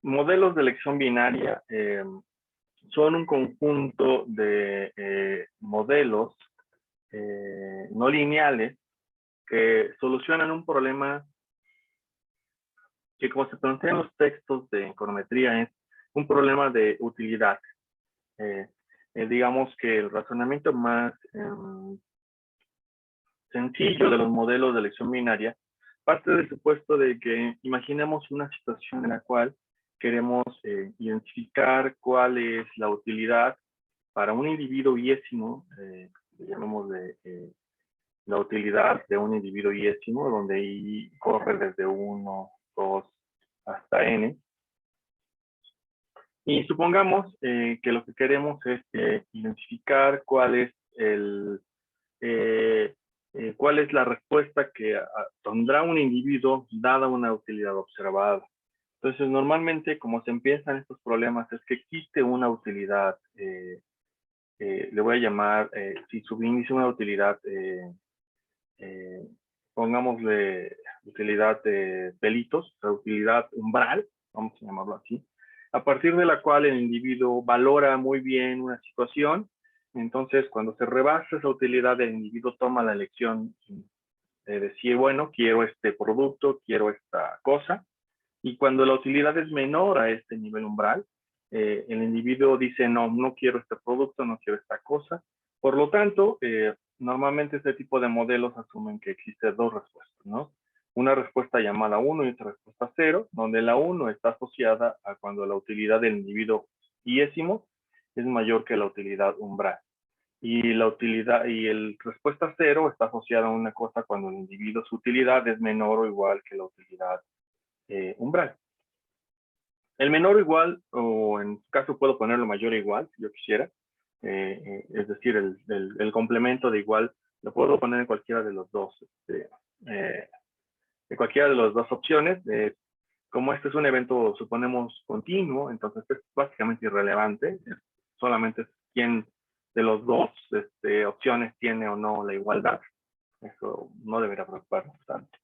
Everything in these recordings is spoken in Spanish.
Modelos de elección binaria son un conjunto de modelos no lineales que solucionan un problema que, como se plantea en los textos de econometría, es un problema de utilidad. Digamos que el razonamiento más sencillo de los modelos de elección binaria parte del supuesto de que imaginemos una situación en la cual queremos identificar cuál es la utilidad para un individuo iésimo, llamemos la utilidad de un individuo iésimo, donde I corre desde 1, 2 hasta n. Y supongamos que lo que queremos es identificar cuál es cuál es la respuesta que tendrá un individuo dada una utilidad observada. Entonces, normalmente, como se empiezan estos problemas, es que existe una utilidad, le voy a llamar, si subíndice una utilidad, pongámosle utilidad de pelitos, la utilidad umbral, vamos a llamarlo así, a partir de la cual el individuo valora muy bien una situación. Entonces, cuando se rebasa esa utilidad, el individuo toma la elección de decir, bueno, quiero este producto, quiero esta cosa. Y cuando la utilidad es menor a este nivel umbral, el individuo dice, no, no quiero este producto, no quiero esta cosa. Por lo tanto, normalmente este tipo de modelos asumen que existen dos respuestas, ¿no? Una respuesta llamada 1 y otra respuesta 0, donde la 1 está asociada a cuando la utilidad del individuo iésimo es mayor que la utilidad umbral. Y la utilidad y el respuesta 0 está asociada a una cosa cuando el individuo, su utilidad es menor o igual que la utilidad umbral. El menor o igual, o en su caso puedo ponerlo mayor o igual, si yo quisiera. Es decir, el complemento de igual lo puedo poner en cualquiera de los dos, de cualquiera de las dos opciones. Como este es un evento, suponemos, continuo, entonces es básicamente irrelevante. Solamente es quién de los dos opciones tiene o no la igualdad. Eso no debería preocuparnos tanto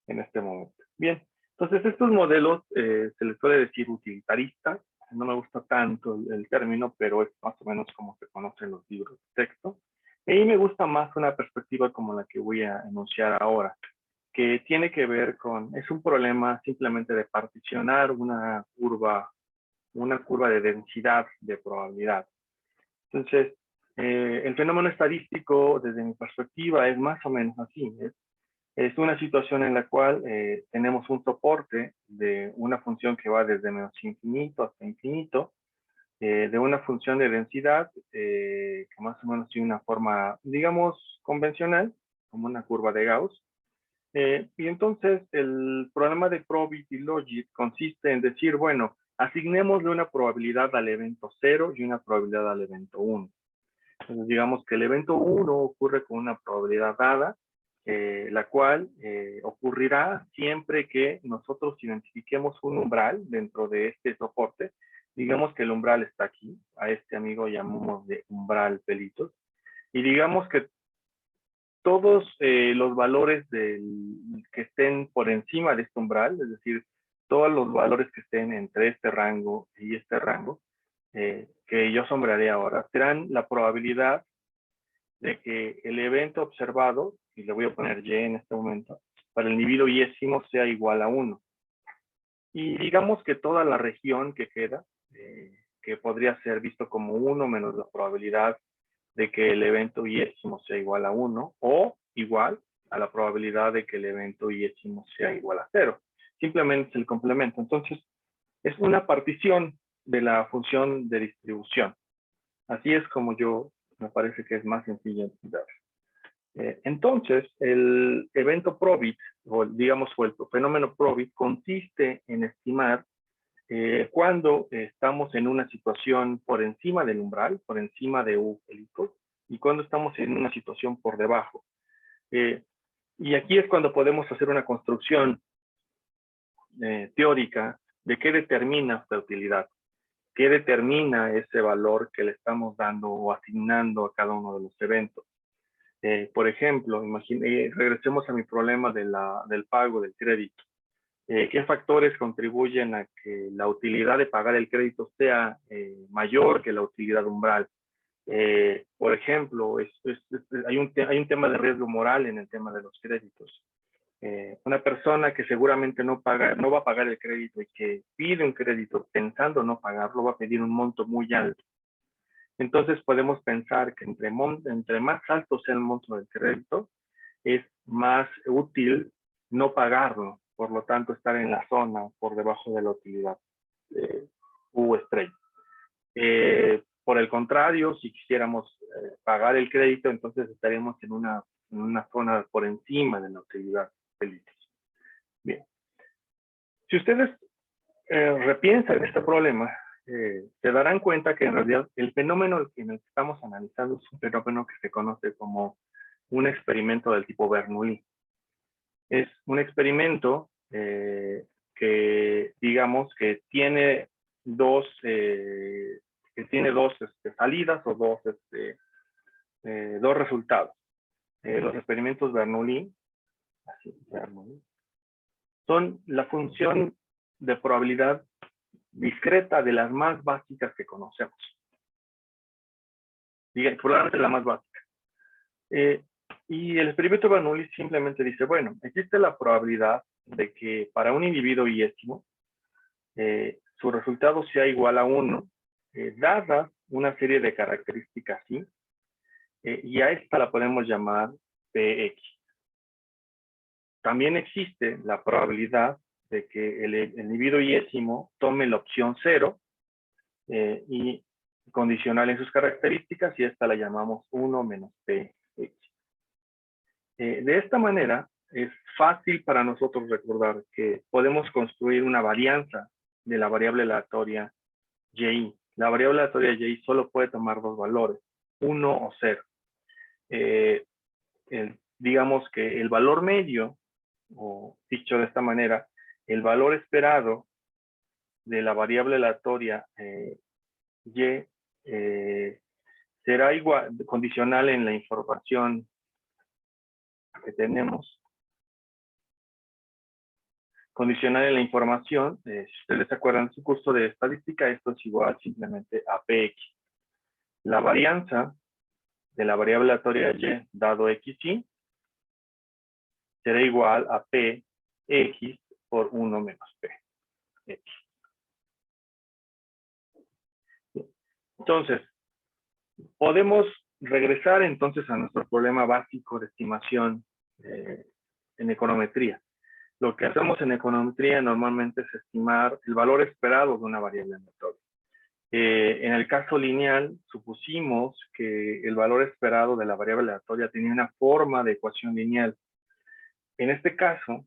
en este momento. Bien, entonces estos modelos se les suele decir utilitaristas. No me gusta tanto el término, pero es más o menos como se conocen los libros de texto. Y me gusta más una perspectiva como la que voy a enunciar ahora, que tiene que ver con, es un problema simplemente de particionar una curva de densidad de probabilidad. Entonces, el fenómeno estadístico, desde mi perspectiva, es más o menos así. Es una situación en la cual tenemos un soporte de una función que va desde menos infinito hasta infinito, de una función de densidad que más o menos tiene una forma, digamos, convencional, como una curva de Gauss. Y entonces el problema de probability logic consiste en decir, bueno, asignémosle una probabilidad al evento 0 y una probabilidad al evento 1. Entonces digamos que el evento 1 ocurre con una probabilidad dada, la cual ocurrirá siempre que nosotros identifiquemos un umbral dentro de este soporte. Digamos que el umbral está aquí, a este amigo llamamos de umbral pelitos, y digamos que todos los valores que estén por encima de este umbral, es decir, todos los valores que estén entre este rango y este rango, que yo sombrearé ahora, serán la probabilidad de que el evento observado, y le voy a poner Y en este momento, para el individuo iésimo sea igual a 1. Y digamos que toda la región que queda, que podría ser visto como 1 menos la probabilidad de que el evento iésimo sea igual a 1, o igual a la probabilidad de que el evento iésimo sea igual a 0. Simplemente es el complemento. Entonces, es una partición de la función de distribución. Así es como me parece que es más sencillo entender. Entonces, el evento probit, o digamos, el fenómeno probit, consiste en estimar cuando estamos en una situación por encima del umbral, por encima de U pelitos, y cuando estamos en una situación por debajo. Y aquí es cuando podemos hacer una construcción teórica de qué determina esta utilidad, qué determina ese valor que le estamos dando o asignando a cada uno de los eventos. Por ejemplo, regresemos a mi problema del pago del crédito. ¿Qué factores contribuyen a que la utilidad de pagar el crédito sea mayor que la utilidad umbral? Por ejemplo, hay un tema de riesgo moral en el tema de los créditos. Una persona que seguramente no va a pagar el crédito y que pide un crédito pensando no pagarlo, va a pedir un monto muy alto. Entonces podemos pensar que entre más alto sea el monto del crédito, es más útil no pagarlo, por lo tanto estar en la zona por debajo de la utilidad U estrella. Por el contrario, si quisiéramos pagar el crédito, entonces estaríamos en una zona por encima de la utilidad del litigio. Bien. Si ustedes repiensan este problema, se darán cuenta que en realidad el fenómeno en el que estamos analizando es un fenómeno que se conoce como un experimento del tipo Bernoulli. Es un experimento que, digamos, que tiene dos salidas o dos resultados. Los experimentos Bernoulli, son la función de probabilidad discreta de las más básicas que conocemos. Probablemente la más básica. Y el experimento Bernoulli simplemente dice, bueno, existe la probabilidad de que para un individuo iésimo su resultado sea igual a 1, dada una serie de características ¿sí? Y a esta la podemos llamar Px. También existe la probabilidad de que el individuo iésimo tome la opción 0 y condicional en sus características, y esta la llamamos 1 menos Px. De esta manera, es fácil para nosotros recordar que podemos construir una varianza de la variable aleatoria y. La variable aleatoria y solo puede tomar dos valores, 1 o 0. Digamos que el valor medio, o dicho de esta manera, el valor esperado de la variable aleatoria y será igual, condicional en la información que tenemos. Condicional en la información, si ustedes se acuerdan de su curso de estadística, esto es igual simplemente a Px. La varianza de la variable aleatoria y dado xy será igual a Px por 1 menos Px. Entonces, podemos regresar entonces a nuestro problema básico de estimación en econometría. Lo que hacemos en econometría normalmente es estimar el valor esperado de una variable aleatoria. En el caso lineal, supusimos que el valor esperado de la variable aleatoria tenía una forma de ecuación lineal. En este caso,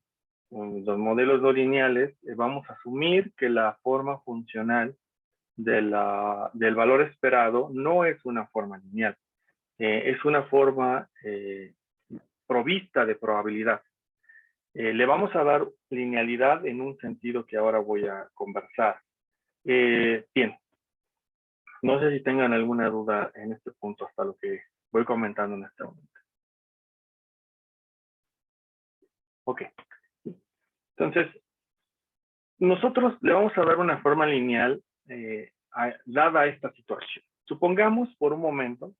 en los modelos no lineales, vamos a asumir que la forma funcional del valor esperado no es una forma lineal. Es una forma provista de probabilidad. Le vamos a dar linealidad en un sentido que ahora voy a conversar. Bien. No sé si tengan alguna duda en este punto hasta lo que voy comentando en este momento. Ok. Entonces, nosotros le vamos a dar una forma lineal dada esta situación. Supongamos por un momento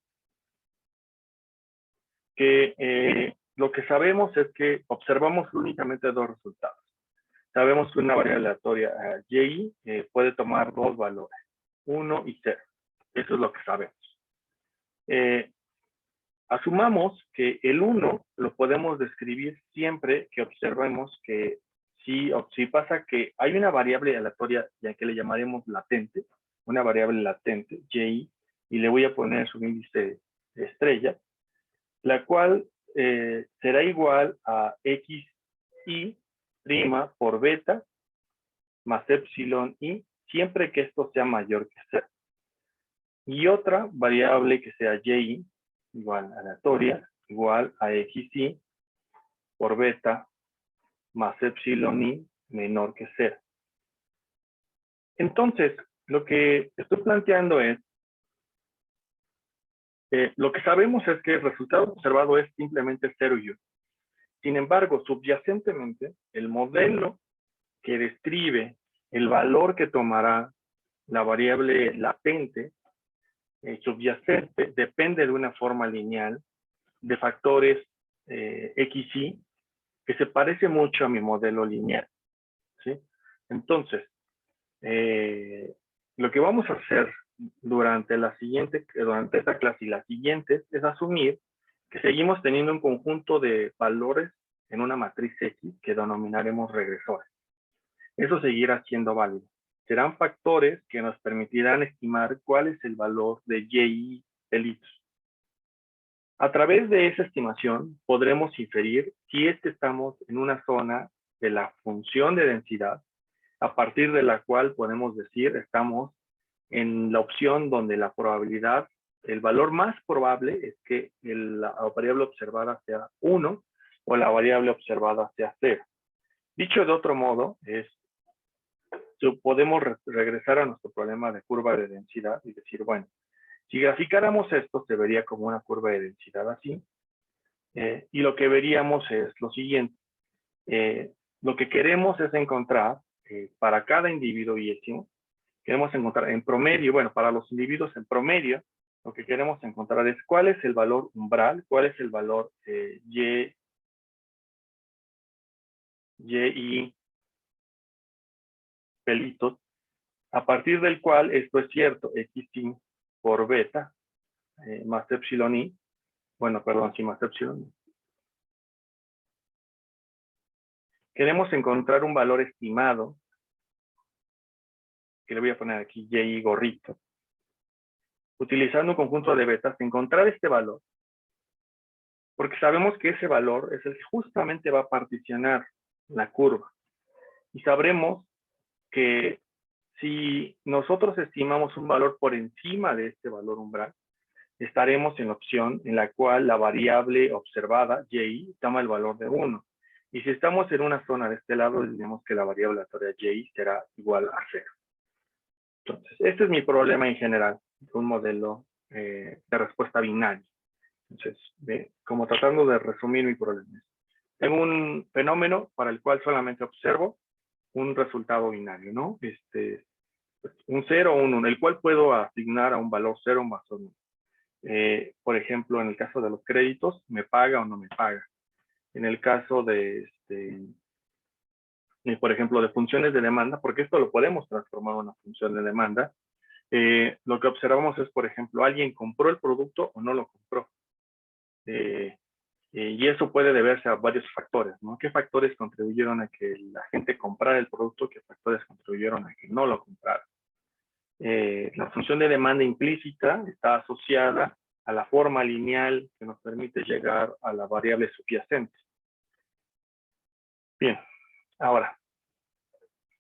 que lo que sabemos es que observamos únicamente dos resultados. Sabemos que una variable aleatoria y puede tomar dos valores, 1 y 0. Eso es lo que sabemos. Asumamos que el 1 lo podemos describir siempre que observemos que si pasa que hay una variable aleatoria, ya que le llamaremos latente, una variable latente, y le voy a poner su índice de estrella, la cual será igual a xy' por beta más epsilon y, siempre que esto sea mayor que 0. Y otra variable que sea y, igual aleatoria, igual a xy por beta más epsilon y menor que 0. Entonces, lo que estoy planteando es, lo que sabemos es que el resultado observado es simplemente 0 y 1. Sin embargo, subyacentemente, el modelo que describe el valor que tomará la variable latente, subyacente, depende de una forma lineal de factores X, Y, que se parece mucho a mi modelo lineal, ¿sí? Entonces, lo que vamos a hacer durante esta clase y las siguientes es asumir que seguimos teniendo un conjunto de valores en una matriz X que denominaremos regresores. Eso seguirá siendo válido. Serán factores que nos permitirán estimar cuál es el valor de Y delitos. A través de esa estimación podremos inferir si es que estamos en una zona de la función de densidad, a partir de la cual podemos decir estamos en la opción donde la probabilidad, el valor más probable es que la variable observada sea 1 o la variable observada sea 0. Dicho de otro modo, podemos regresar a nuestro problema de curva de densidad y decir, bueno, si graficáramos esto, se vería como una curva de densidad así. Y lo que veríamos es lo siguiente. Lo que queremos es encontrar, para cada individuo yésimo, queremos encontrar en promedio, bueno, para los individuos en promedio, lo que queremos encontrar es cuál es el valor umbral, cuál es el valor y pelitos, a partir del cual esto es cierto, X por beta más epsilon i, bueno, perdón, sí, más epsilon i. Queremos encontrar un valor estimado, que le voy a poner aquí Y gorrito, utilizando un conjunto de betas, encontrar este valor, porque sabemos que ese valor es el que justamente va a particionar la curva. Y sabremos que si nosotros estimamos un valor por encima de este valor umbral, estaremos en la opción en la cual la variable observada, Y, toma el valor de 1. Y si estamos en una zona de este lado, diremos que la variable aleatoria Y será igual a 0. Entonces, este es mi problema en general, un modelo de respuesta binaria. Entonces, como tratando de resumir mi problema. Tengo un fenómeno para el cual solamente observo un resultado binario, ¿no? Un 0 o un 1, el cual puedo asignar a un valor 0 más 1. Por ejemplo, en el caso de los créditos, ¿me paga o no me paga? En el caso de, por ejemplo, de funciones de demanda, porque esto lo podemos transformar en una función de demanda, lo que observamos es, por ejemplo, ¿alguien compró el producto o no lo compró? Y eso puede deberse a varios factores, ¿no? ¿Qué factores contribuyeron a que la gente comprara el producto? ¿Qué factores contribuyeron a que no lo comprara? La función de demanda implícita está asociada a la forma lineal que nos permite llegar a la variable subyacente. Bien, ahora,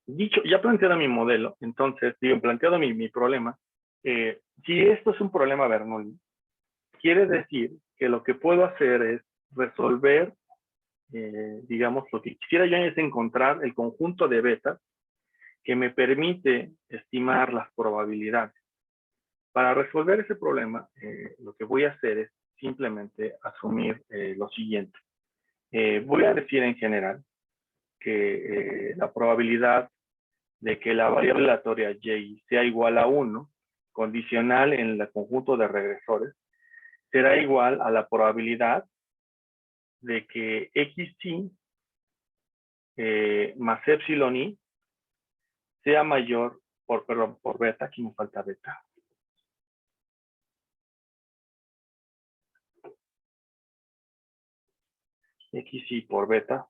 ya planteado mi modelo, entonces, planteado mi problema, si esto es un problema Bernoulli, quiere decir que lo que puedo hacer es resolver, digamos, lo que quisiera yo es encontrar el conjunto de betas que me permite estimar las probabilidades. Para resolver ese problema, lo que voy a hacer es simplemente asumir lo siguiente. Voy a decir en general que la probabilidad de que la variable aleatoria Y sea igual a 1, condicional en el conjunto de regresores, será igual a la probabilidad de que XY más epsilon i sea mayor, por beta, aquí me falta beta. XY por beta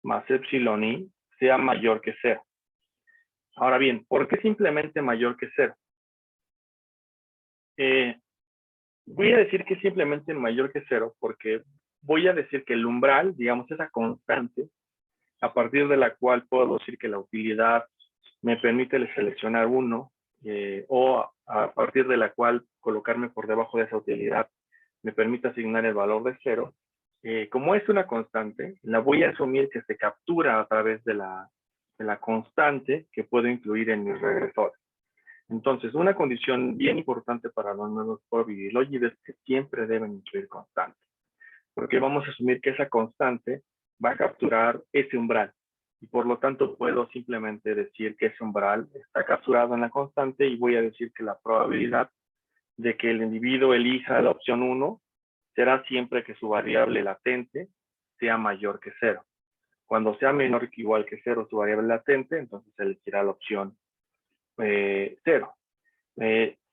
más epsilon i sea mayor que 0. Ahora bien, ¿por qué simplemente mayor que 0? Voy a decir que simplemente mayor que 0 porque voy a decir que el umbral, digamos, esa constante, a partir de la cual puedo decir que la utilidad me permite seleccionar 1, o a partir de la cual colocarme por debajo de esa utilidad me permite asignar el valor de 0. Como es una constante, la voy a asumir que se captura a través de la constante que puedo incluir en mis regresores. Entonces, una condición bien importante para los nuevos probabilidades es que siempre deben incluir constantes, porque vamos a asumir que esa constante va a capturar ese umbral. y por lo tanto puedo simplemente decir que ese umbral está capturado en la constante y voy a decir que la probabilidad de que el individuo elija la opción 1 será siempre que su variable latente sea mayor que 0. Cuando sea menor que igual que 0 su variable latente, entonces elegirá la opción 0.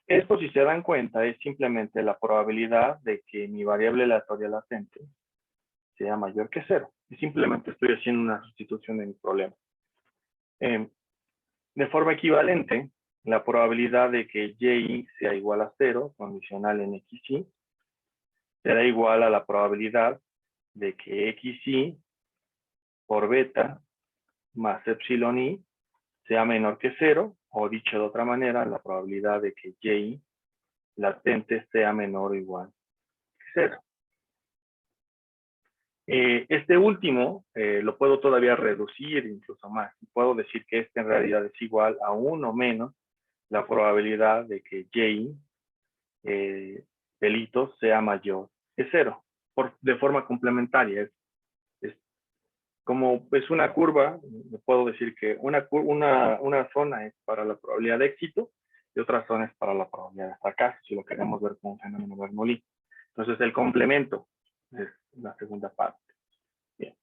Esto, si se dan cuenta, es simplemente la probabilidad de que mi variable aleatoria latente sea mayor que 0. Y simplemente estoy haciendo una sustitución de mi problema. De forma equivalente, la probabilidad de que y sea igual a 0, condicional en xy, será igual a la probabilidad de que xy por beta más epsilon i sea menor que 0, o dicho de otra manera, la probabilidad de que y latente sea menor o igual que 0. Este último lo puedo todavía reducir incluso más. Puedo decir que este en realidad es igual a 1 menos la probabilidad de que y delitos sea mayor que 0. De forma complementaria. Como es una curva, puedo decir que una zona es para la probabilidad de éxito y otra zona es para la probabilidad de fracaso, si lo queremos ver como un fenómeno Bernoulli. Entonces, el complemento es la segunda parte. Bien.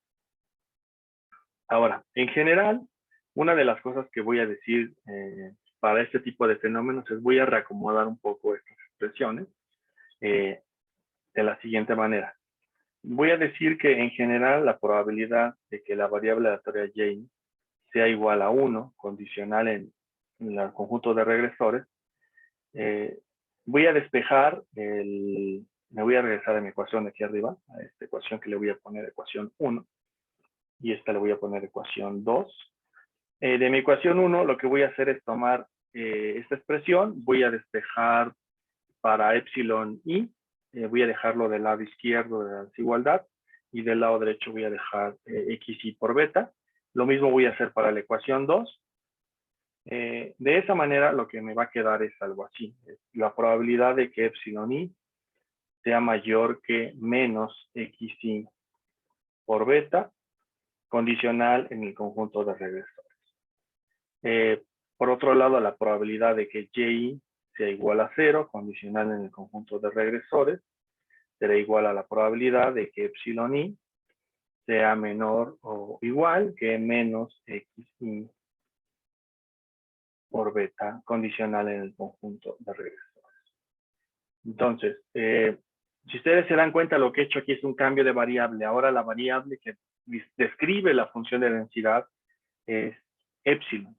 Ahora, en general, una de las cosas que voy a decir para este tipo de fenómenos es voy a reacomodar un poco estas expresiones de la siguiente manera. Voy a decir que en general la probabilidad de que la variable aleatoria y sea igual a 1, condicional en el conjunto de regresores, voy a despejar me voy a regresar a mi ecuación de aquí arriba, a esta ecuación que le voy a poner ecuación 1, y esta le voy a poner ecuación 2. De mi ecuación 1, lo que voy a hacer es tomar esta expresión, voy a despejar para epsilon i, voy a dejarlo del lado izquierdo de la desigualdad, y del lado derecho voy a dejar xy por beta. Lo mismo voy a hacer para la ecuación 2. De esa manera lo que me va a quedar es algo así. La probabilidad de que epsilon i sea mayor que menos xy por beta, condicional en el conjunto de regresores. Por otro lado, la probabilidad de que y sea igual a 0, condicional en el conjunto de regresores, será igual a la probabilidad de que epsilon i sea menor o igual que menos xy por beta, condicional en el conjunto de regresores. Entonces, si ustedes se dan cuenta, lo que he hecho aquí es un cambio de variable. Ahora la variable que describe la función de densidad es epsilon.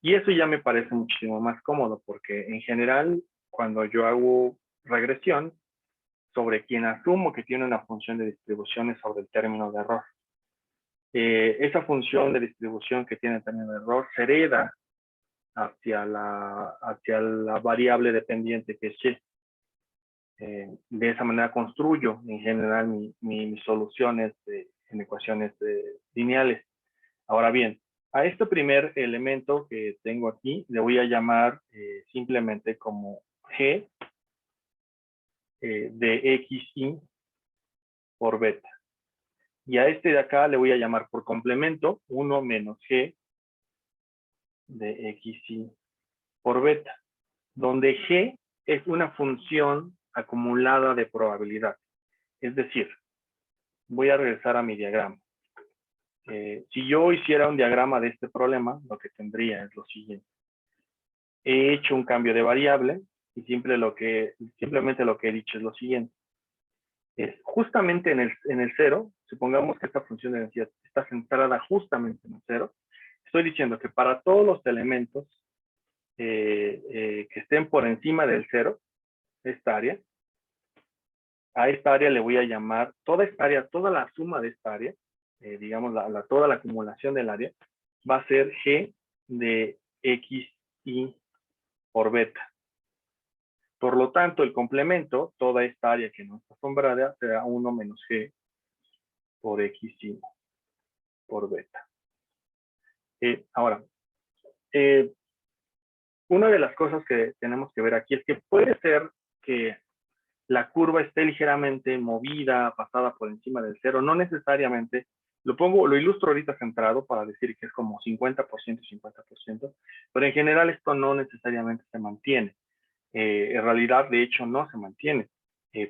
Y eso ya me parece muchísimo más cómodo, porque en general, cuando yo hago regresión, sobre quien asumo que tiene una función de distribución es sobre el término de error. Esa función de distribución que tiene el término de error se hereda hacia la variable dependiente que es y. De esa manera construyo en general mis soluciones en ecuaciones lineales. Ahora bien, a este primer elemento que tengo aquí le voy a llamar simplemente como g de xy por beta. Y a este de acá le voy a llamar por complemento 1 menos g de xy por beta, donde g es una función acumulada de probabilidad. Es decir, voy a regresar a mi diagrama. Si yo hiciera un diagrama de este problema, lo que tendría es lo siguiente. He hecho un cambio de variable y simplemente lo que he dicho es lo siguiente. Justamente en el 0, supongamos que esta función de densidad está centrada justamente en el 0, estoy diciendo que para todos los elementos que estén por encima del 0, esta área, a esta área le voy a llamar, toda esta área, toda la suma de esta área, digamos toda la acumulación del área, va a ser g de xy por beta. Por lo tanto, el complemento, toda esta área que no está sombrada, será 1 menos g por xy por beta. Ahora, una de las cosas que tenemos que ver aquí es que puede ser que la curva esté ligeramente movida, pasada por encima del 0, no necesariamente Lo ilustro ahorita centrado para decir que es como 50% y 50%, pero en general esto no necesariamente se mantiene. En realidad, de hecho, no se mantiene.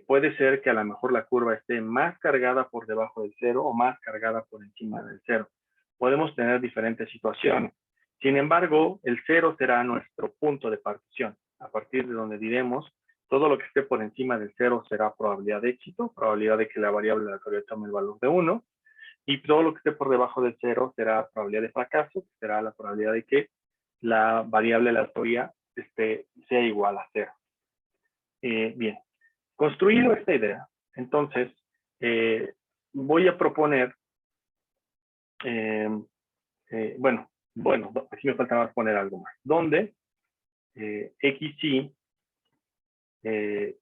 Puede ser que a lo mejor la curva esté más cargada por debajo del cero o más cargada por encima del cero. Podemos tener diferentes situaciones. Sin embargo, el cero será nuestro punto de partición, a partir de donde diremos todo lo que esté por encima del cero será probabilidad de éxito, probabilidad de que la variable aleatoria tome el valor de 1, y todo lo que esté por debajo del cero será probabilidad de fracaso, que será la probabilidad de que la variable aleatoria sea igual a 0. Bien, construido esta idea, entonces voy a proponer, bueno, aquí me falta más poner algo más, donde XY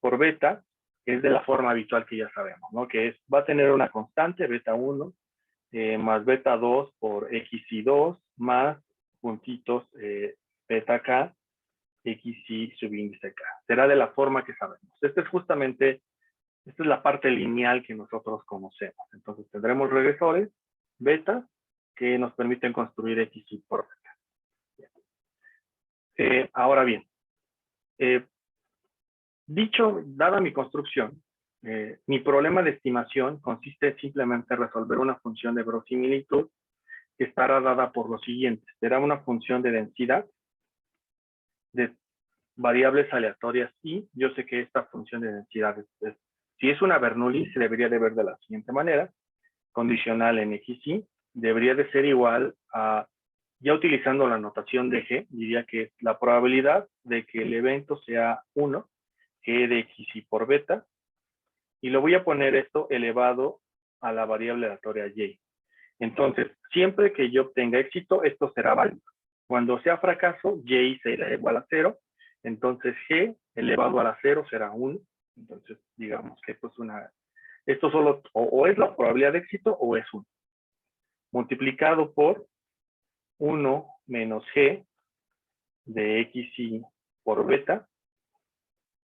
por beta es de la forma habitual que ya sabemos, ¿no? Que es, va a tener una constante, beta 1, más beta 2 por XY2, más puntitos beta K, XY subíndice K. Será de la forma que sabemos. Esta es la parte lineal que nosotros conocemos. Entonces tendremos regresores, beta, que nos permiten construir XY por beta. Ahora bien, dada mi construcción, mi problema de estimación consiste simplemente en resolver una función de verosimilitud que estará dada por lo siguiente. Será una función de densidad de variables aleatorias y yo sé que esta función de densidad, si es una Bernoulli, se debería de ver de la siguiente manera. Condicional en XY debería de ser igual a, ya utilizando la notación de G, diría que la probabilidad de que el evento sea 1, G de XY por beta, y lo voy a poner esto elevado a la variable aleatoria Y. Entonces, siempre que yo obtenga éxito, esto será válido. Cuando sea fracaso, Y será igual a 0. Entonces, G elevado a la 0 será 1. Entonces, digamos que esto solo o es la probabilidad de éxito o es 1. Multiplicado por 1 menos G de XY por beta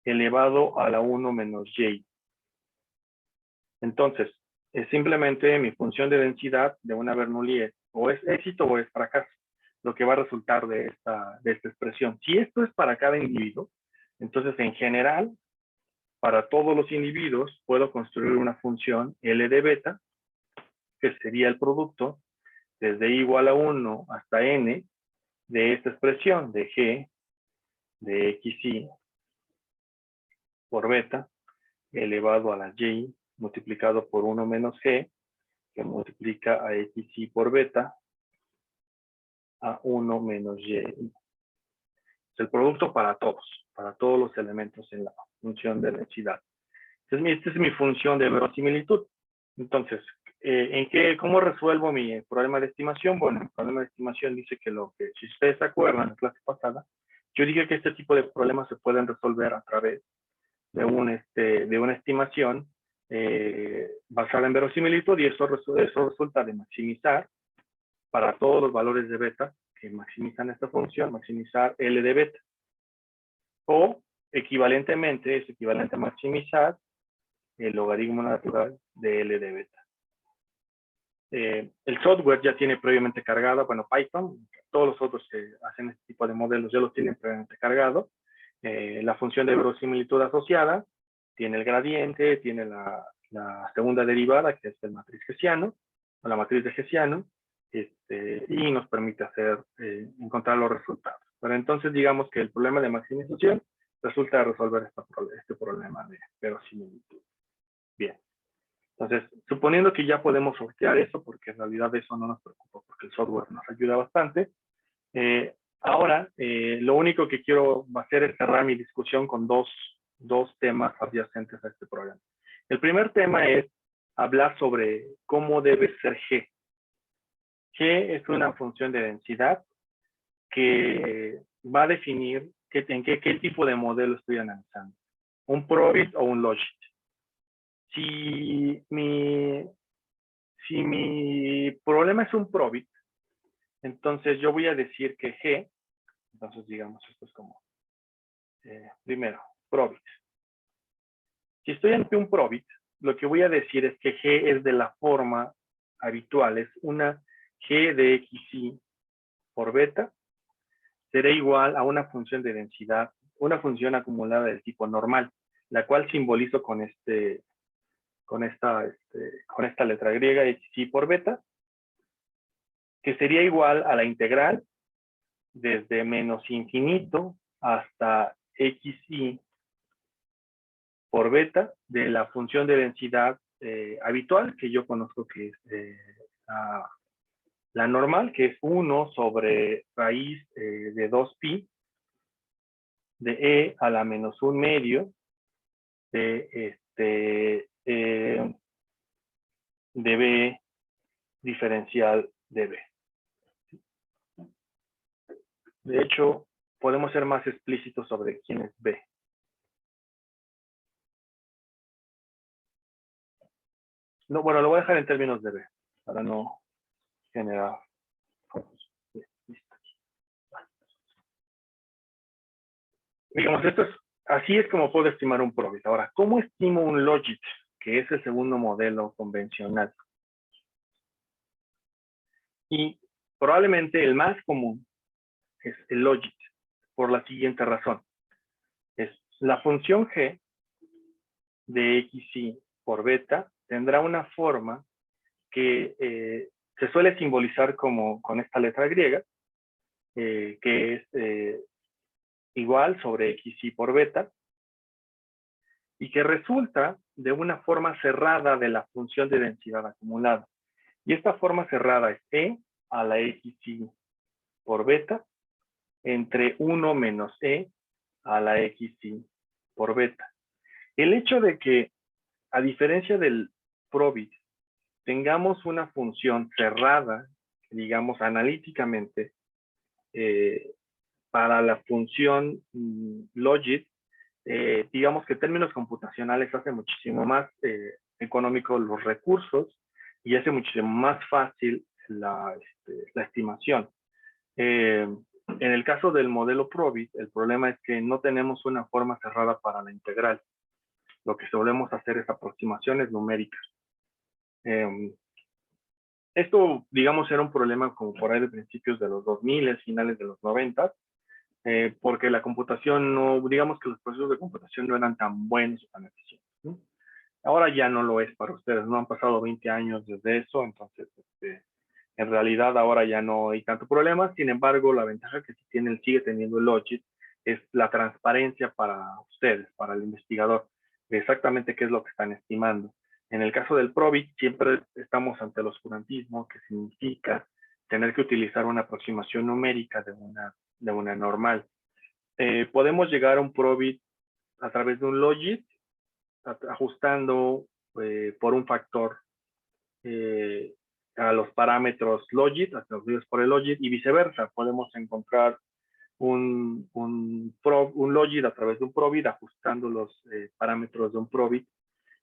elevado a la 1 menos Y. Entonces, es simplemente mi función de densidad de una Bernoulli o es éxito o es fracaso, lo que va a resultar de esta expresión. Si esto es para cada individuo, entonces en general, para todos los individuos, puedo construir una función L de beta, que sería el producto desde I igual a 1 hasta N de esta expresión de G de XY por beta elevado a la Y multiplicado por 1 menos G, que multiplica a XY por beta a 1 menos Y. Es el producto para todos los elementos en la función de densidad. Esta es mi función de verosimilitud. Entonces, ¿cómo resuelvo mi problema de estimación? Bueno, el problema de estimación dice que si ustedes se acuerdan en la clase pasada, yo dije que este tipo de problemas se pueden resolver a través de una estimación basada en verosimilitud, y eso resulta de maximizar para todos los valores de beta que maximizan esta función, maximizar L de beta. O equivalentemente, es equivalente a maximizar el logaritmo natural de L de beta. El software ya tiene previamente cargado, bueno, Python, todos los otros que hacen este tipo de modelos ya los tienen previamente cargado. La función de verosimilitud asociada tiene el gradiente, tiene la segunda derivada, que es el matriz hessiano, o la matriz de Hessiano, y nos permite encontrar los resultados. Pero entonces digamos que el problema de maximización resulta de resolver este problema de verosimilitud. Bien. Entonces, suponiendo que ya podemos sortear eso, porque en realidad eso no nos preocupa, porque el software nos ayuda bastante, ahora lo único que quiero hacer es cerrar mi discusión con dos temas adyacentes a este problema. El primer tema es hablar sobre cómo debe ser G. G es una función de densidad que va a definir qué tipo de modelo estoy analizando. ¿Un Probit o un Logit? Si mi problema es un Probit, entonces yo voy a decir que G, entonces digamos esto es como, primero, Probit. Si estoy ante un Probit, lo que voy a decir es que G es de la forma habitual es una g de xy por beta, será igual a una función de densidad, una función acumulada del tipo normal, la cual simbolizo con con esta letra griega xy por beta, que sería igual a la integral desde menos infinito hasta xy por beta de la función de densidad habitual, que yo conozco que es la normal, que es 1 sobre raíz de 2pi de e a la menos 1 medio de b diferencial de b. De hecho, podemos ser más explícitos sobre quién es b. No, bueno, lo voy a dejar en términos de b, para no generar. Digamos, así es como puedo estimar un probit. Ahora, ¿cómo estimo un logit? Que es el segundo modelo convencional. Y probablemente el más común es el logit, por la siguiente razón. Es la función g de xy por beta tendrá una forma que se suele simbolizar con esta letra griega, que es igual sobre xy por beta, y que resulta de una forma cerrada de la función de densidad acumulada. Y esta forma cerrada es e a la xy por beta entre 1 menos e a la xy por beta. El hecho de que, a diferencia del probit, tengamos una función cerrada, digamos analíticamente, para la función logit, digamos que en términos computacionales hace muchísimo más económico los recursos y hace muchísimo más fácil la estimación. En el caso del modelo probit, el problema es que no tenemos una forma cerrada para la integral. Lo que solemos hacer es aproximaciones numéricas. Esto, digamos, era un problema como por ahí de principios de los 2000, finales de los 90, porque la computación no, digamos que los procesos de computación no eran tan buenos o tan eficientes, ¿no? Ahora ya no lo es para ustedes, no han pasado 20 años desde eso, entonces en realidad ahora ya no hay tanto problema. Sin embargo, la ventaja que sigue teniendo el logit es la transparencia para ustedes, para el investigador, de exactamente qué es lo que están estimando. En el caso del probit, siempre estamos ante el oscurantismo, que significa tener que utilizar una aproximación numérica de una normal. Podemos llegar a un probit a través de un logit, ajustando por un factor a los parámetros logit, atribuidos por el logit, y viceversa. Podemos encontrar un logit a través de un probit, ajustando los parámetros de un probit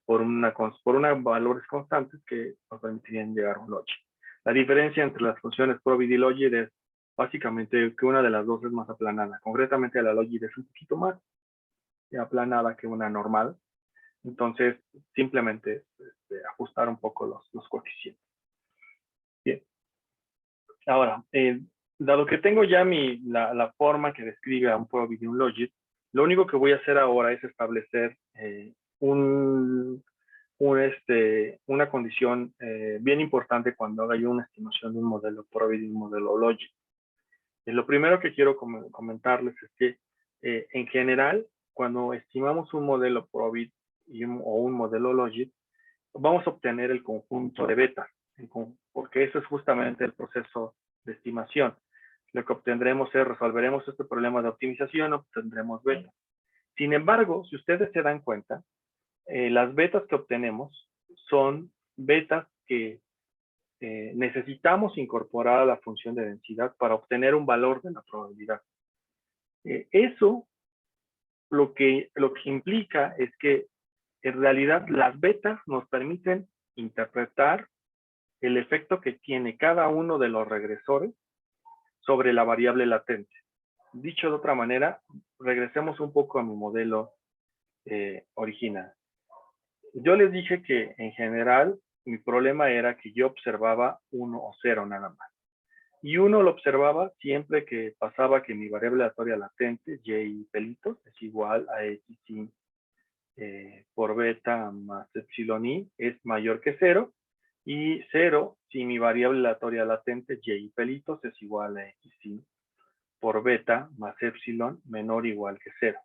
por unos valores constantes que nos permitirían llegar a un logit. La diferencia entre las funciones probit y logit es básicamente que una de las dos es más aplanada. Concretamente, la logit es un poquito más aplanada que una normal. Entonces, simplemente ajustar un poco los coeficientes. Bien. Ahora, dado que tengo ya la forma que describe a un probit y un logit, lo único que voy a hacer ahora es establecer una condición bien importante cuando haga yo una estimación de un modelo probit y un modelo logit. Lo primero que quiero comentarles es que, en general, cuando estimamos un modelo probit o un modelo logit, vamos a obtener el conjunto de betas, porque eso es justamente el proceso de estimación. Lo que obtendremos es, resolveremos este problema de optimización, obtendremos betas. Sin embargo, si ustedes se dan cuenta, las betas que obtenemos son betas que necesitamos incorporar a la función de densidad para obtener un valor de la probabilidad. Eso lo que implica es que en realidad las betas nos permiten interpretar el efecto que tiene cada uno de los regresores sobre la variable latente. Dicho de otra manera, regresemos un poco a mi modelo original. Yo les dije que en general mi problema era que yo observaba 1 o 0 nada más. Y 1 lo observaba siempre que pasaba que mi variable aleatoria latente, y pelitos, es igual a xi por beta más epsilon i es mayor que 0. Y 0 si mi variable aleatoria latente, y pelitos, es igual a xi por beta más epsilon menor o igual que 0.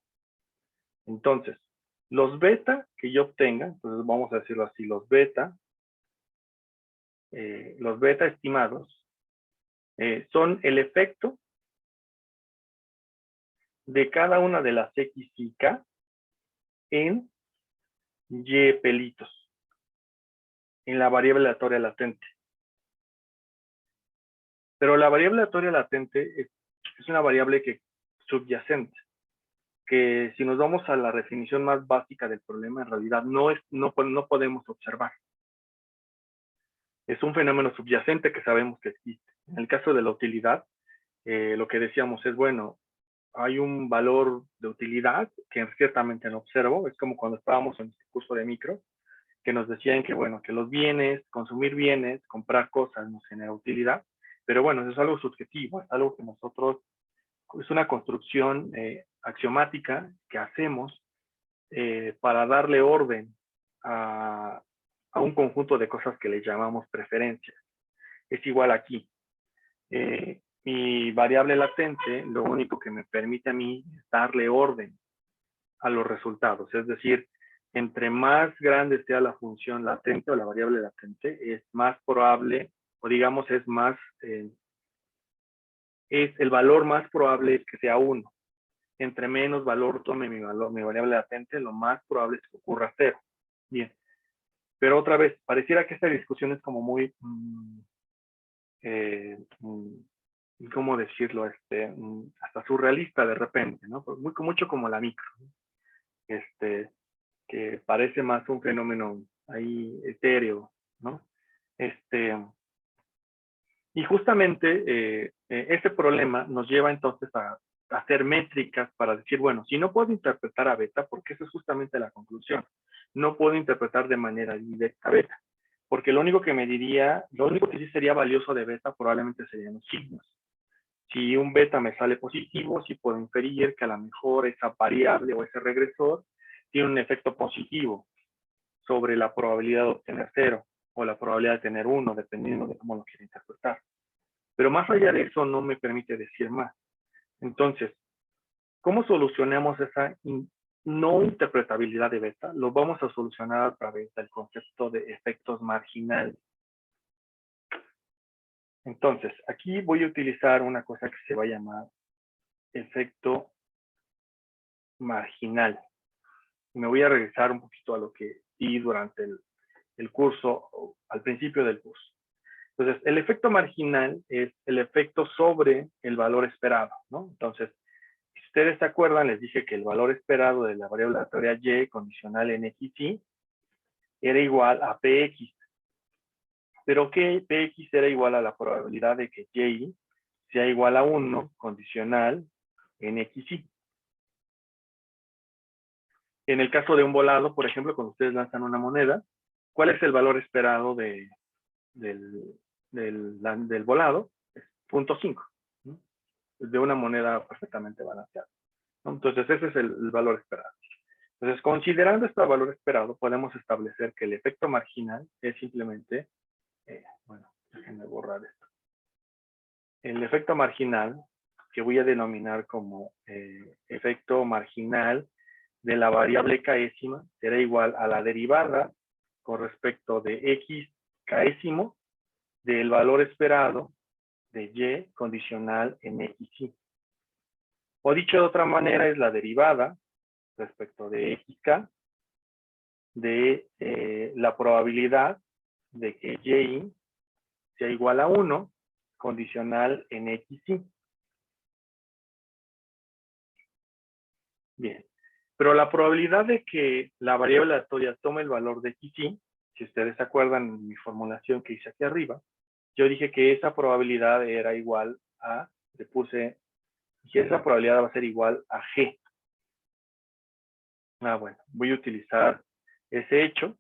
Entonces, los beta que yo obtenga, entonces vamos a decirlo así, los beta estimados son el efecto de cada una de las x y k en y pelitos, en la variable aleatoria latente. Pero la variable aleatoria latente es una variable subyacente, que si nos vamos a la definición más básica del problema, en realidad no podemos observar. Es un fenómeno subyacente que sabemos que existe. En el caso de la utilidad, lo que decíamos es, bueno, hay un valor de utilidad que ciertamente no observo. Es como cuando estábamos en el curso de micro, que nos decían que, bueno, que los bienes, consumir bienes, comprar cosas nos genera utilidad. Pero bueno, eso es algo subjetivo, es algo que nosotros, es una construcción axiomática que hacemos para darle orden a un conjunto de cosas que le llamamos preferencias. Es igual aquí. Mi variable latente, lo único que me permite a mí es darle orden a los resultados. Es decir, entre más grande sea la función latente o la variable latente, es más probable, o digamos es el valor más probable es que sea 1. Entre menos valor tome mi variable latente, lo más probable es que ocurra 0. Bien. Pero otra vez, pareciera que esta discusión es como muy, ¿cómo decirlo? Hasta surrealista de repente, ¿no? Mucho como la micro. Que parece más un fenómeno ahí etéreo, ¿no? Y justamente este problema nos lleva entonces a hacer métricas para decir, bueno, si no puedo interpretar a beta, porque esa es justamente la conclusión, no puedo interpretar de manera directa a beta, porque lo único que sí sería valioso de beta probablemente serían los signos. Si un beta me sale positivo, sí puedo inferir que a lo mejor esa variable o ese regresor tiene un efecto positivo sobre la probabilidad de obtener 0 o la probabilidad de tener 1, dependiendo de cómo lo quiera interpretar. Pero más allá de eso no me permite decir más. Entonces, ¿cómo solucionamos esa no interpretabilidad de beta? Lo vamos a solucionar a través del concepto de efectos marginales. Entonces, aquí voy a utilizar una cosa que se va a llamar efecto marginal. Me voy a regresar un poquito a lo que di durante el curso, al principio del curso. Entonces, el efecto marginal es el efecto sobre el valor esperado, ¿no? Entonces, si ustedes se acuerdan, les dije que el valor esperado de la variable aleatoria y condicional en xy era igual a px. Pero que px era igual a la probabilidad de que y sea igual a 1 condicional en xy. En el caso de un volado, por ejemplo, cuando ustedes lanzan una moneda, ¿cuál es el valor esperado del volado? Es 0.5, ¿no? De una moneda perfectamente balanceada, ¿no? Entonces, ese es el valor esperado. Entonces, considerando este valor esperado, podemos establecer que el efecto marginal es simplemente, bueno, déjenme borrar esto. El efecto marginal, que voy a denominar como efecto marginal de la variable késima, será igual a la derivada con respecto de x késimo del valor esperado de y condicional en xy. O dicho de otra manera, es la derivada respecto de xk de la probabilidad de que y sea igual a 1 condicional en xy. Bien, pero la probabilidad de que la variable aleatoria tome el valor de xy, si ustedes se acuerdan de mi formulación que hice aquí arriba, yo dije que esa probabilidad era igual a, le puse, y esa probabilidad va a ser igual a g. Bueno, voy a utilizar ese hecho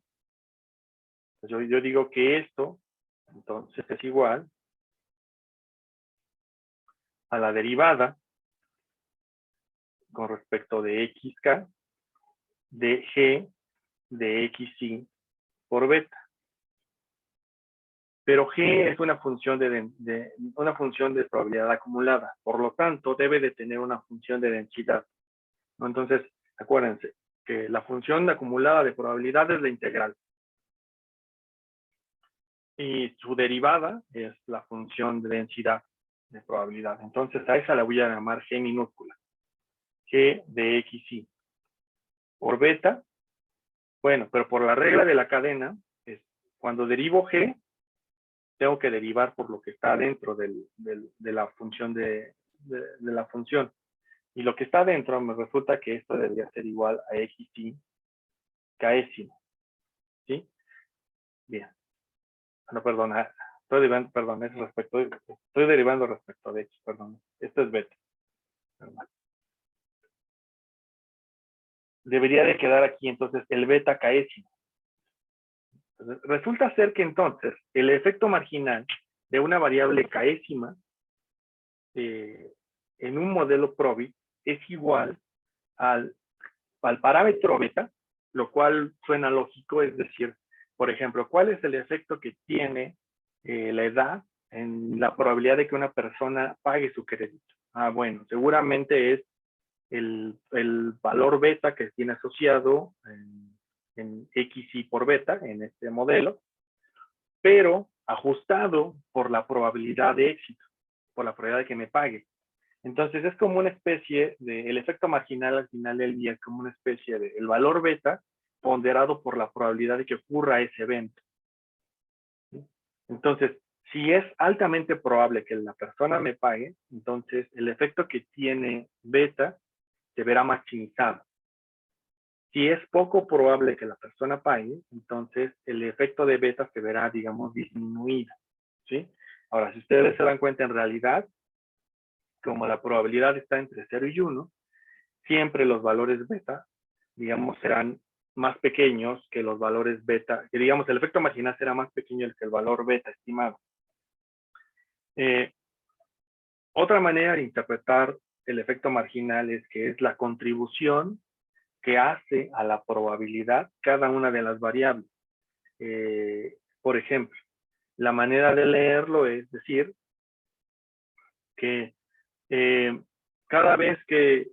Yo digo que esto, entonces, es igual a la derivada con respecto de xk de g de xy por beta. Pero g es una función de probabilidad acumulada, por lo tanto debe de tener una función de densidad, ¿no? Entonces, acuérdense que la función acumulada de probabilidad es la integral y su derivada es la función de densidad de probabilidad. Entonces a esa la voy a llamar g minúscula, g de xy por beta. Bueno, pero por la regla de la cadena, cuando derivo g, tengo que derivar por lo que está dentro de la función de la función. Y lo que está dentro me resulta que esto debería ser igual a xy késimo. ¿Sí? Bien. No, perdón, estoy derivando, perdón, es respecto, estoy derivando respecto de x, perdón. Esto es beta. Perdón. Debería de quedar aquí entonces el beta késimo. Resulta ser que entonces el efecto marginal de una variable késima en un modelo Probit es igual al parámetro beta, lo cual suena lógico, es decir, por ejemplo, ¿cuál es el efecto que tiene la edad en la probabilidad de que una persona pague su crédito? Bueno, seguramente es el valor beta que tiene asociado en xy por beta, en este modelo, pero ajustado por la probabilidad de éxito, por la probabilidad de que me pague. Entonces es como una especie de, el efecto marginal al final del día es como una especie de el valor beta ponderado por la probabilidad de que ocurra ese evento. Entonces, si es altamente probable que la persona me pague, entonces el efecto que tiene beta se verá maximizado. Si es poco probable que la persona pague, entonces el efecto de beta se verá, digamos, disminuido. ¿Sí? Ahora, si ustedes se dan cuenta, en realidad, como la probabilidad está entre 0 y 1, siempre los valores beta, digamos, serán más pequeños que los valores beta, que digamos, el efecto marginal será más pequeño que el valor beta estimado. Otra manera de interpretar el efecto marginal es que es la contribución que hace a la probabilidad cada una de las variables. Por ejemplo, la manera de leerlo es decir que cada vez que,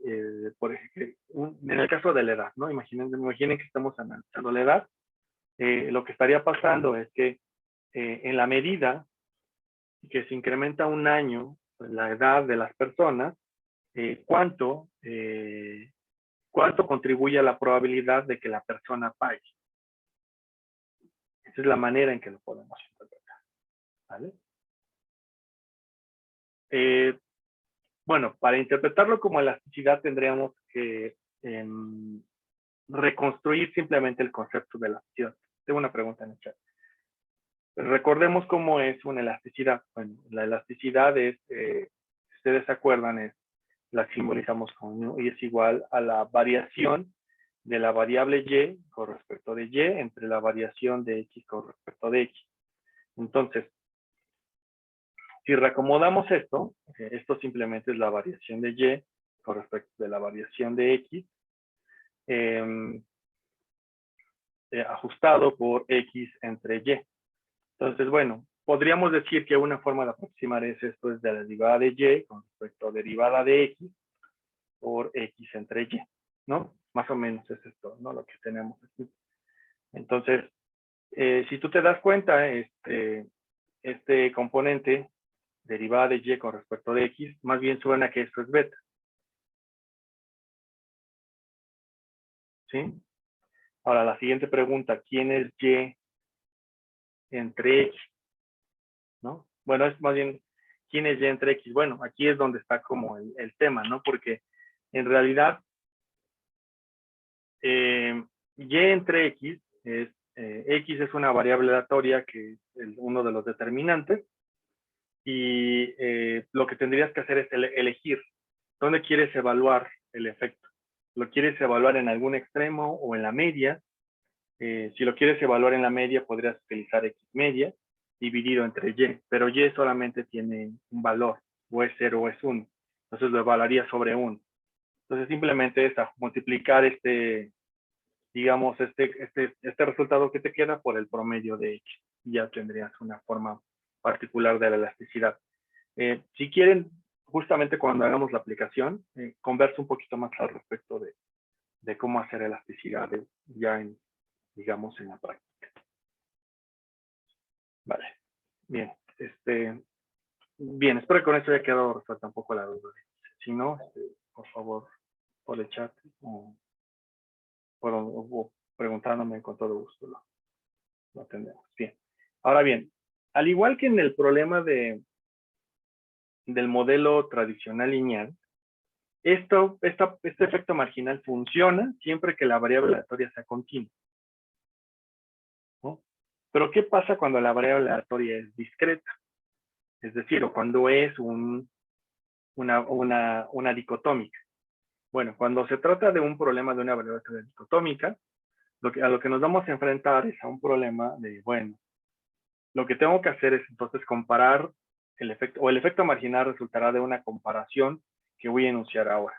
por ejemplo, en el caso de la edad, ¿no? Imaginen que estamos analizando la edad, lo que estaría pasando es que en la medida que se incrementa un año la edad de las personas, ¿cuánto contribuye a la probabilidad de que la persona pague? Esa es la manera en que lo podemos interpretar. ¿Vale? Bueno, para interpretarlo como elasticidad tendríamos que reconstruir simplemente el concepto de elasticidad. Tengo una pregunta en el chat. Recordemos cómo es una elasticidad. Bueno, la elasticidad es, si ustedes se acuerdan, la simbolizamos con y es igual a la variación de la variable y con respecto de y entre la variación de x con respecto de x. Entonces, si reacomodamos esto, esto simplemente es la variación de y con respecto de la variación de x, ajustado por x entre y. Entonces, bueno, podríamos decir que una forma de aproximar esto es de la derivada de y con respecto a derivada de x por x entre y, ¿no? Más o menos es esto, ¿no? Lo que tenemos aquí. Entonces, si tú te das cuenta, este componente, derivada de y con respecto de x, más bien suena que esto es beta. ¿Sí? Ahora, la siguiente pregunta, ¿quién es y entre x? ¿No? Bueno, es más bien, ¿quién es y entre x? Bueno, aquí es donde está como el tema, ¿no? Porque en realidad, y entre x es una variable aleatoria que es uno de los determinantes y lo que tendrías que hacer es elegir dónde quieres evaluar el efecto. ¿Lo quieres evaluar en algún extremo o en la media? Si lo quieres evaluar en la media, podrías utilizar X media dividido entre Y, pero Y solamente tiene un valor, o es 0 o es 1. Entonces lo evaluaría sobre 1. Entonces simplemente es a multiplicar digamos, este resultado que te queda por el promedio de X. Y ya tendrías una forma particular de la elasticidad. Si quieren, justamente cuando hagamos la aplicación, converso un poquito más al respecto de cómo hacer elasticidades ya digamos, en la práctica. Vale, bien. Bien, espero que con esto haya quedado resuelta un poco la duda. Si no, por favor, por el chat o preguntándome, con todo gusto lo atendemos. Bien. Ahora bien, al igual que en el problema del modelo tradicional lineal, este efecto marginal funciona siempre que la variable aleatoria sea continua, ¿no? Pero ¿qué pasa cuando la variable aleatoria es discreta? Es decir, o cuando es una dicotómica. Bueno, cuando se trata de un problema de una variable dicotómica, a lo que nos vamos a enfrentar es a un problema de, bueno, lo que tengo que hacer es entonces comparar el efecto marginal resultará de una comparación que voy a enunciar ahora.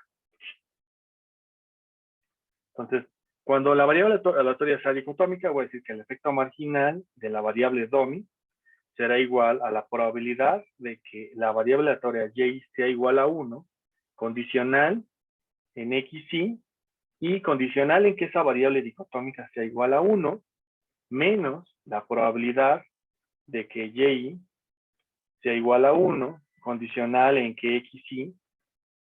Entonces, cuando la variable aleatoria sea dicotómica, voy a decir que el efecto marginal de la variable DOMI será igual a la probabilidad de que la variable aleatoria Y sea igual a 1, condicional en XY, y condicional en que esa variable dicotómica sea igual a 1, menos la probabilidad de que Y sea igual a 1, condicional en que XY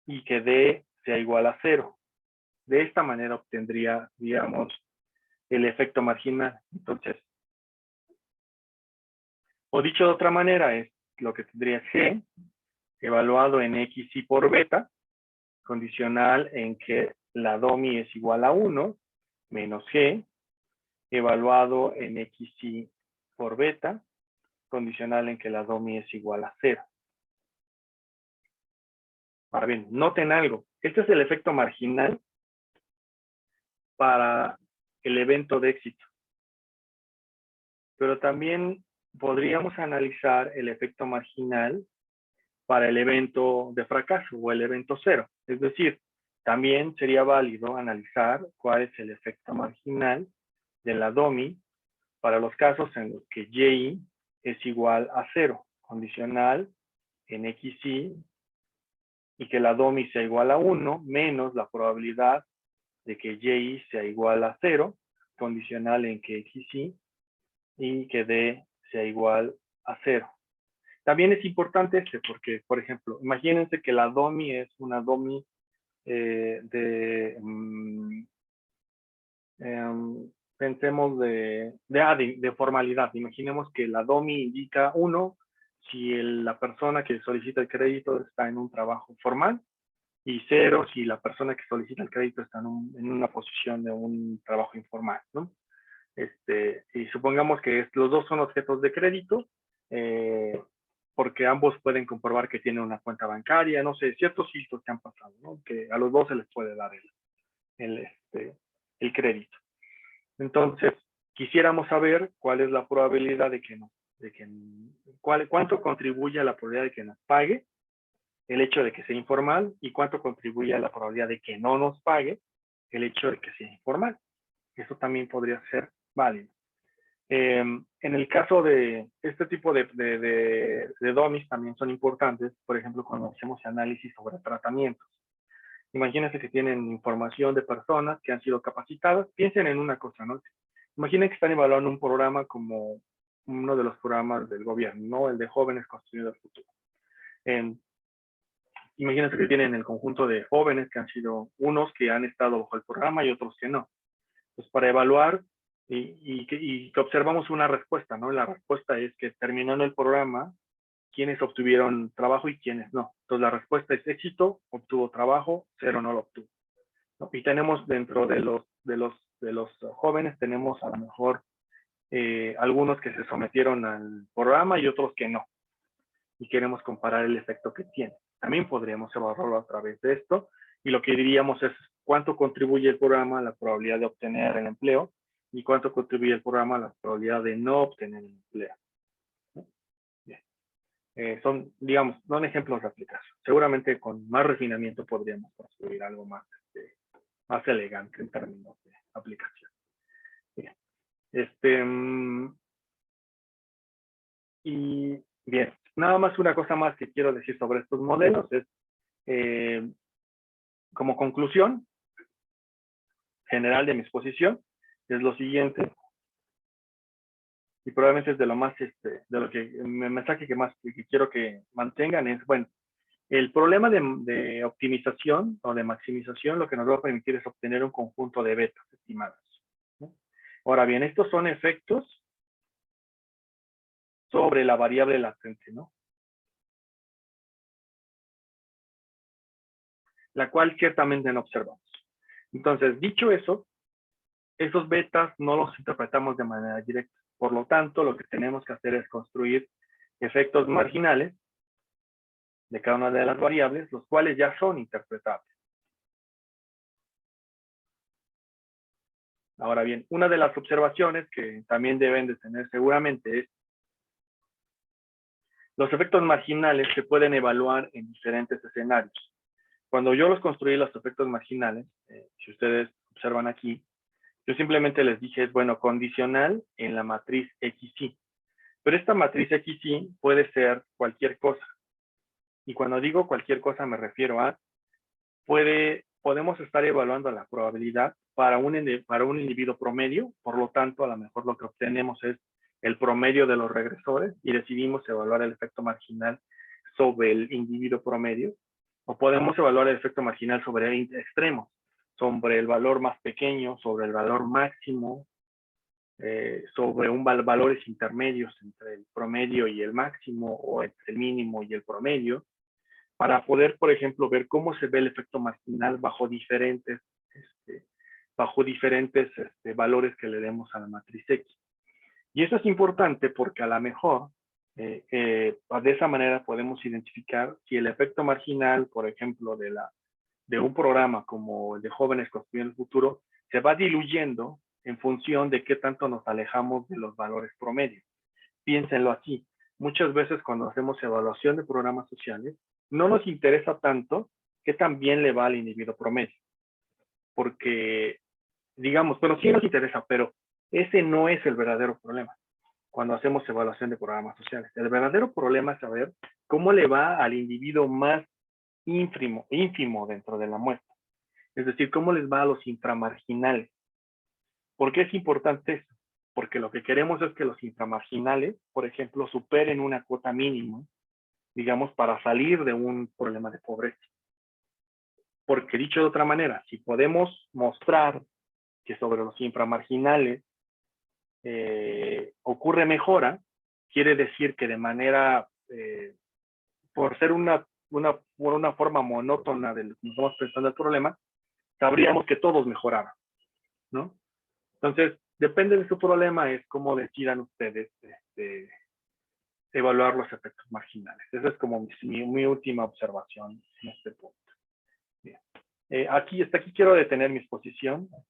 y que D sea igual a 0. De esta manera obtendría, digamos, el efecto marginal. Entonces, o dicho de otra manera, es lo que tendría G evaluado en XY por beta, condicional en que la DOMI es igual a 1, menos G, evaluado en XY por beta, condicional en que la DOMI es igual a 0. Ahora bien, noten algo. Este es el efecto marginal para el evento de éxito. Pero también podríamos analizar el efecto marginal para el evento de fracaso o el evento cero. Es decir, también sería válido analizar cuál es el efecto marginal de la DOMI para los casos en los que Y es igual a 0, condicional en XY, y que la DOMI sea igual a 1, menos la probabilidad de que Y sea igual a 0, condicional en que XY, y que D sea igual a 0. También es importante porque, por ejemplo, imagínense que la DOMI es una DOMI pensemos de formalidad. Imaginemos que la DOMI indica 1 si la persona que solicita el crédito está en un trabajo formal, y 0 si la persona que solicita el crédito está en una posición de un trabajo informal, ¿no? Y supongamos que los dos son objetos de crédito, porque ambos pueden comprobar que tienen una cuenta bancaria, no sé, ciertos filtros que han pasado, ¿no? Que a los dos se les puede dar el crédito. Entonces, quisiéramos saber cuál es la probabilidad cuánto contribuye a la probabilidad de que nos pague el hecho de que sea informal, y cuánto contribuye a la probabilidad de que no nos pague el hecho de que sea informal. Eso también podría ser válido. En el caso de este tipo de DOMIs también son importantes, por ejemplo, cuando hacemos análisis sobre tratamientos. Imagínense que tienen información de personas que han sido capacitadas. Piensen en una cosa, ¿no? Imaginen que están evaluando un programa como uno de los programas del gobierno, ¿no? El de Jóvenes Construyendo el Futuro. Imagínense que tienen el conjunto de jóvenes que han sido unos que han estado bajo el programa y otros que no. Pues para evaluar y que observamos una respuesta, ¿no? La respuesta es que terminando el programa, quienes obtuvieron trabajo y quienes no. Entonces la respuesta es éxito, obtuvo trabajo, 0 no lo obtuvo, ¿no? Y tenemos dentro de los jóvenes, tenemos a lo mejor algunos que se sometieron al programa y otros que no. Y queremos comparar el efecto que tiene. También podríamos evaluarlo a través de esto, y lo que diríamos es cuánto contribuye el programa a la probabilidad de obtener el empleo y cuánto contribuye el programa a la probabilidad de no obtener el empleo. Bien. Son, digamos, son ejemplos de aplicación. Seguramente con más refinamiento podríamos construir algo más, más elegante en términos de aplicación. Bien. Y bien, nada más una cosa más que quiero decir sobre estos modelos es, como conclusión general de mi exposición, es lo siguiente, y probablemente es de lo más, de lo que, el mensaje que más que quiero que mantengan es, bueno, el problema de optimización o de maximización lo que nos va a permitir es obtener un conjunto de betas estimadas, ¿no? Ahora bien, estos son efectos sobre la variable latente, ¿no? La cual ciertamente no observamos. Entonces, dicho eso, esos betas no los interpretamos de manera directa. Por lo tanto, lo que tenemos que hacer es construir efectos marginales de cada una de las variables, los cuales ya son interpretables. Ahora bien, una de las observaciones que también deben de tener seguramente es los efectos marginales se pueden evaluar en diferentes escenarios. Cuando yo los construí, los efectos marginales, si ustedes observan aquí, yo simplemente les dije, bueno, condicional en la matriz XY. Pero esta matriz XY puede ser cualquier cosa. Y cuando digo cualquier cosa me refiero a, podemos estar evaluando la probabilidad para un individuo promedio, por lo tanto, a lo mejor lo que obtenemos es el promedio de los regresores y decidimos evaluar el efecto marginal sobre el individuo promedio, o podemos evaluar el efecto marginal sobre el extremo, sobre el valor más pequeño, sobre el valor máximo, sobre valores intermedios entre el promedio y el máximo, o entre el mínimo y el promedio, para poder, por ejemplo, ver cómo se ve el efecto marginal bajo diferentes valores que le demos a la matriz X. Y eso es importante porque a lo mejor de esa manera podemos identificar si el efecto marginal, por ejemplo, de un programa como el de Jóvenes Construyendo el Futuro, se va diluyendo en función de qué tanto nos alejamos de los valores promedio. Piénsenlo así. Muchas veces cuando hacemos evaluación de programas sociales, no nos interesa tanto qué tan bien le va al individuo promedio. Porque, digamos, pero sí nos interesa, pero ese no es el verdadero problema cuando hacemos evaluación de programas sociales. El verdadero problema es saber cómo le va al individuo más ínfimo dentro de la muestra. Es decir, cómo les va a los inframarginales. ¿Por qué es importante eso? Porque lo que queremos es que los inframarginales, por ejemplo, superen una cuota mínima, digamos, para salir de un problema de pobreza. Porque dicho de otra manera, si podemos mostrar que sobre los inframarginales ocurre mejora, quiere decir que de manera, por ser una forma monótona de lo que nos estamos pensando el problema, sabríamos que todos mejoraban, ¿no? Entonces, depende de su problema, es cómo decidan ustedes evaluar los efectos marginales. Esa es como mi última observación en este punto. Bien. Hasta aquí quiero detener mi exposición.